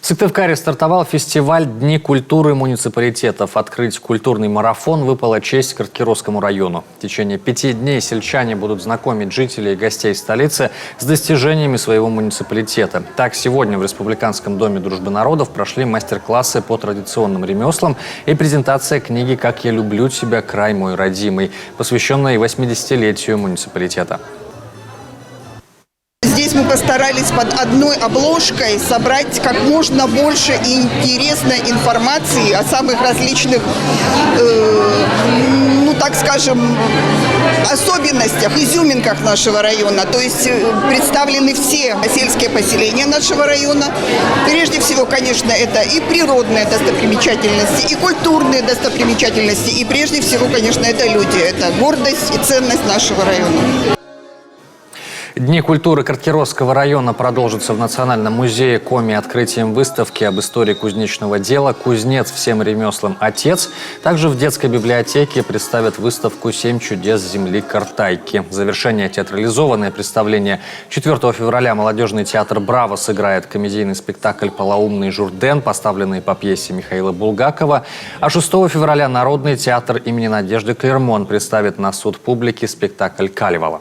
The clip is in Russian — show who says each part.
Speaker 1: В Сыктывкаре стартовал фестиваль «Дни культуры муниципалитетов». Открыть культурный марафон выпала честь Карткировскому району. В течение 5 дней сельчане будут знакомить жителей и гостей столицы с достижениями своего муниципалитета. Так, сегодня в Республиканском доме дружбы народов прошли мастер-классы по традиционным ремеслам и презентация книги «Как я люблю тебя, край мой родимый», посвященной 80-летию муниципалитета.
Speaker 2: Здесь мы постарались под одной обложкой собрать как можно больше интересной информации о самых различных, так скажем, особенностях, изюминках нашего района. То есть представлены все сельские поселения нашего района. Прежде всего, конечно, это и природные достопримечательности, и культурные достопримечательности, и прежде всего, конечно, это люди. Это гордость и ценность нашего района.
Speaker 1: Дни культуры Карткировского района продолжатся в Национальном музее Коми открытием выставки об истории кузнечного дела «Кузнец всем ремеслам отец». Также в детской библиотеке представят выставку «7 чудес земли Картайки». В завершение театрализованное представление 4 февраля молодежный театр «Браво» сыграет комедийный спектакль «Полоумный Журден», поставленный по пьесе Михаила Булгакова. А 6 февраля Народный театр имени Надежды Клермон представит на суд публики спектакль «Калевала».